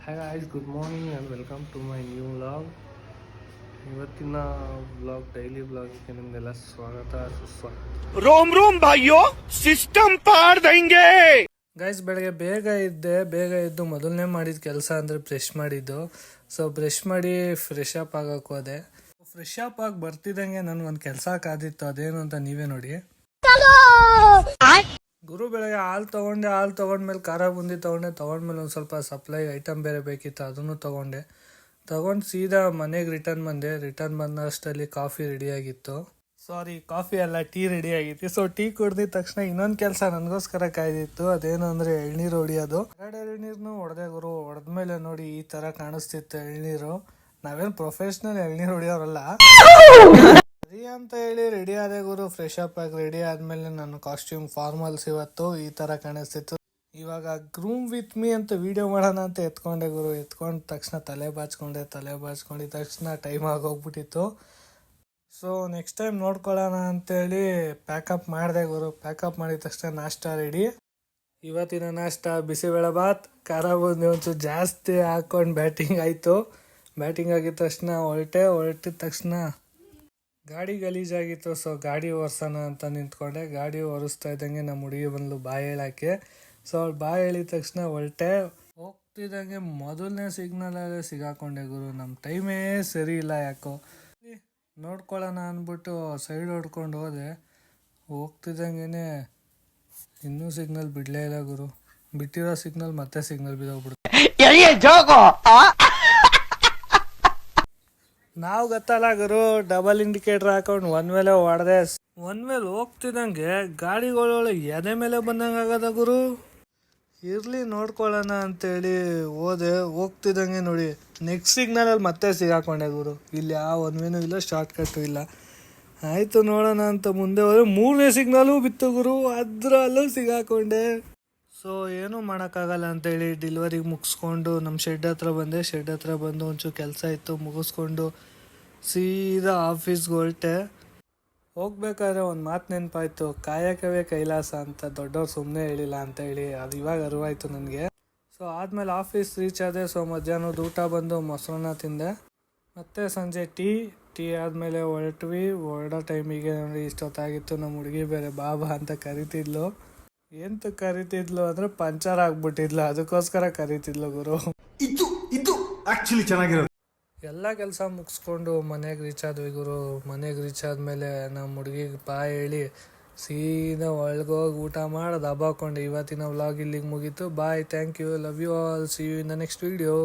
Hi guys, good morning and welcome to my new vlog. ಇವತ್ತಿನ vlog daily ವ್ಲಾಗಿಗೆ ನಿಮಗೆಲ್ಲ ಸ್ವಾಗತ ಸುಸ್ವಾಗತ. ರೋಮ್ ರೋಮ್ ಭಾಯ್ಯೋ, ಸಿಸ್ಟಮ್ ಪಾರ್ ದೇಂಗೆ. ಗೈಸ್, ಬೆಳಗ್ಗೆ ಬೇಗ ಎದ್ದು ಮೊದಲನೇ ಮಾಡಿದ ಕೆಲಸ ಅಂದರೆ ಬ್ರಷ್ ಮಾಡಿದ್ದು. ಸೊ ಬ್ರಷ್ ಮಾಡಿ ಫ್ರೆಶ್ ಅಪ್ ಆಗಕ್ಕೆ ಹೋದೆ. ಫ್ರೆಶ್ ಅಪ್ ಆಗಿ ಬರ್ತಿದ್ದಂಗೆ ನನಗೊಂದು ಕೆಲಸ ಕಾದಿತ್ತು. ಅದೇನು ಅಂತ ನೀವೇ ನೋಡಿ. ಗುರು ಬೆಳಗ್ಗೆ ಹಾಲು ತೊಗೊಂಡ್ಮೇಲೆ ಖಾರ ಬುಂದಿ ತೊಗೊಂಡ್ಮೇಲೆ ಒಂದು ಸ್ವಲ್ಪ ಸಪ್ಲೈ ಐಟಮ್ ಬೇರೆ ಬೇಕಿತ್ತು, ಅದನ್ನು ತಗೊಂಡು ಸೀದಾ ಮನೆಗೆ ರಿಟರ್ನ್ ಬಂದಷ್ಟರಲ್ಲಿ ಕಾಫಿ ರೆಡಿಯಾಗಿತ್ತು. ಕಾಫಿ ಅಲ್ಲ, ಟೀ ರೆಡಿ ಆಗಿತ್ತು. ಸೊ ಟೀ ಕುಡ್ದಿದ ತಕ್ಷಣ ಇನ್ನೊಂದು ಕೆಲಸ ನನಗೋಸ್ಕರ ಕಾಯ್ದಿತ್ತು. ಅದೇನು ಅಂದರೆ ಎಳ್ನೀರು ಹೊಡಿಯೋದು. ಎರಡು ಎಳ್ನೀರನ್ನು ಹೊಡೆದೆ ಗುರು. ಹೊಡೆದ್ಮೇಲೆ ನೋಡಿ ಈ ಥರ ಕಾಣಿಸ್ತಿತ್ತು ಎಳ್ನೀರು. ನಾವೇನು ಪ್ರೊಫೆಷ್ನಲ್ ಎಳ್ನೀರು ಹೊಡಿಯೋರಲ್ಲ. ಸರಿ ಅಂತ ಹೇಳಿ ರೆಡಿ ಆದೆ ಗುರು. ಫ್ರೆಶ್ ಅಪ್ ಆಗಿ ರೆಡಿ ಆದ್ಮೇಲೆ ನನ್ನ ಕಾಸ್ಟ್ಯೂಮ್ ಫಾರ್ಮಲ್ಸ್ ಇವತ್ತು ಈ ತರ ಕಾಣಿಸ್ತಿತ್ತು. ಇವಾಗ ಗ್ರೂಮ್ ವಿತ್ ಮೀ ಅಂತ ವಿಡಿಯೋ ಮಾಡೋಣ ಅಂತ ಎತ್ಕೊಂಡೆ ಗುರು. ಎತ್ಕೊಂಡ ತಕ್ಷಣ ತಲೆ ಬಾಚ್ಕೊಂಡಿದ್ದ ತಕ್ಷಣ ಟೈಮ್ ಆಗೋಗ್ಬಿಟ್ಟಿತ್ತು. ಸೊ ನೆಕ್ಸ್ಟ್ ಟೈಮ್ ನೋಡ್ಕೊಳ್ಳೋಣ ಅಂತೇಳಿ ಪ್ಯಾಕಪ್ ಮಾಡಿದೆ ಗುರು. ಪ್ಯಾಕಪ್ ಮಾಡಿದ ತಕ್ಷಣ ನಾಷ್ಟ ರೆಡಿ. ಇವತ್ತಿನ ನಾಷ್ಟ ಬಿಸಿಬೇಳೆಬಾತ್, ಖಾರ ಬೂಂದಿ ಒಂಚೂರು ಜಾಸ್ತಿ ಹಾಕೊಂಡು ಬ್ಯಾಟಿಂಗ್ ಆಯಿತು. ಬ್ಯಾಟಿಂಗ್ ಆಗಿದ ತಕ್ಷಣ ಹೊರಟಿದ ತಕ್ಷಣ ಗಾಡಿ ಗಲೀಜಾಗಿತ್ತು. ಸೊ ಗಾಡಿ ಒರೆಸೋಣ ಅಂತ ನಿಂತ್ಕೊಂಡೆ. ಗಾಡಿ ಒರೆಸ್ತಾ ಇದ್ದಂಗೆ ನಮ್ಮ ಹುಡುಗಿ ಬಂದ್ಲು ಬಾಯಿ ಹೇಳಕ್ಕೆ. ಸೊ ಅವಳು ಬಾಯಿ ಹೇಳಿದ ತಕ್ಷಣ ಹೋಗ್ತಿದ್ದಂಗೆ ಮೊದಲನೇ ಸಿಗ್ನಲಲ್ಲೇ ಸಿಗಾಕೊಂಡೆ ಗುರು. ನಮ್ಮ ಟೈಮೇ ಸರಿ ಇಲ್ಲ ಯಾಕೋ. ನೋಡ್ಕೊಳ್ಳೋಣ ಅಂದ್ಬಿಟ್ಟು ಸೈಡ್ ಹೊಡ್ಕೊಂಡು ಹೋದೆ. ಹೋಗ್ತಿದ್ದಂಗೆ ಇನ್ನೂ ಸಿಗ್ನಲ್ ಬಿಡಲೇ ಇಲ್ಲ ಗುರು. ಬಿಟ್ಟಿರೋ ಸಿಗ್ನಲ್ ಮತ್ತೆ ಸಿಗ್ನಲ್ ಬಿದ್ದೋಗ್ಬಿಡ್ತು. ನಾವು ಗೊತ್ತಲ್ಲ ಗುರು, ಡಬಲ್ ಇಂಡಿಕೇಟರ್ ಹಾಕೊಂಡು ಒನ್ ವೇಲೆ ಹೊಡೆದೆ. ಒನ್ ವೇಲ್ ಹೋಗ್ತಿದ್ದಂಗೆ ಗಾಡಿಗಳು ಎದೆ ಮೇಲೆ ಬಂದಂಗೆ ಆಗದ ಗುರು. ಇರ್ಲಿ ನೋಡ್ಕೊಳ್ಳೋಣ ಅಂತೇಳಿ ಹೋಗ್ತಿದ್ದಂಗೆ ನೋಡಿ ನೆಕ್ಸ್ಟ್ ಸಿಗ್ನಲಲ್ಲಿ ಮತ್ತೆ ಸಿಗಾಕೊಂಡೆ ಗುರು. ಇಲ್ಲಿ ಯಾವ ಒನ್ ವೇನೂ ಇಲ್ಲ, ಶಾರ್ಟ್ ಕಟ್ಟು ಇಲ್ಲ. ಆಯಿತು ನೋಡೋಣ ಅಂತ ಮುಂದೆ ಹೋದ್ರೆ ಮೂರನೇ ಸಿಗ್ನಲ್ಲೂ ಬಿತ್ತು ಗುರು. ಅದರಲ್ಲೂ ಸಿಗಾಕೊಂಡೆ. ಸೊ ಏನೂ ಮಾಡೋಕ್ಕಾಗಲ್ಲ ಅಂತೇಳಿ ಡೆಲಿವರಿಗೆ ಮುಗಿಸ್ಕೊಂಡು ನಮ್ಮ ಶೆಡ್ ಹತ್ರ ಬಂದು ಒಂಚೂರು ಕೆಲಸ ಇತ್ತು ಮುಗಿಸ್ಕೊಂಡು ಸೀದಾ ಆಫೀಸ್ಗೆ ಹೊರಟೆ. ಹೋಗ್ಬೇಕಾದ್ರೆ ಒಂದು ಮಾತು ನೆನಪಾಯ್ತು, ಕಾಯಕವೇ ಕೈಲಾಸ ಅಂತ ದೊಡ್ಡವ್ರು ಸುಮ್ಮನೆ ಹೇಳಿಲ್ಲ ಅಂತ ಹೇಳಿ. ಅದು ಇವಾಗ ಅರಿವಾಯ್ತು ನನಗೆ. ಸೊ ಆದಮೇಲೆ ಆಫೀಸ್ ರೀಚ್ ಆದೆ. ಸೊ ಮಧ್ಯಾಹ್ನದ ಊಟ ಬಂದು ಮೊಸರನ್ನ ತಿಂದೆ. ಮತ್ತೆ ಸಂಜೆ ಟೀ ಆದಮೇಲೆ ಹೊರಡೋ ಟೈಮಿಗೆ ನೋಡಿ ಇಷ್ಟೊತ್ತಾಗಿತ್ತು. ನಮ್ಮ ಹುಡುಗಿ ಬೇರೆ ಬಾಬಾ ಅಂತ ಕರಿತಿದ್ಲು. ಎಂತ ಕರಿತಿದ್ಲು ಅಂದರೆ ಪಂಚರ್ ಆಗ್ಬಿಟ್ಟಿದ್ಲು, ಅದಕ್ಕೋಸ್ಕರ ಕರಿತಿದ್ಲು ಗುರು. ಇದು ಆಕ್ಚುಲಿ ಚೆನ್ನಾಗಿರೋದು. ಎಲ್ಲ ಕೆಲಸ ಮುಗಿಸ್ಕೊಂಡು ಮನೆಗೆ ರೀಚ್ ಆದ್ವಿ ಗುರು. ಮನೆಗೆ ರೀಚ್ ಆದಮೇಲೆ ನಮ್ಮ ಹುಡುಗಿಗೆ ಬಾಯ್ ಹೇಳಿ ಸೀದಾ ಒಳಗೋಗಿ ಊಟ ಮಾಡಿ ದಬಾಕೊಂಡೆ. ಇವತ್ತಿನ ವ್ಲಾಗ್ ಇಲ್ಲಿಗೆ ಮುಗೀತು. Bye, thank you, love you all, see you in the next video.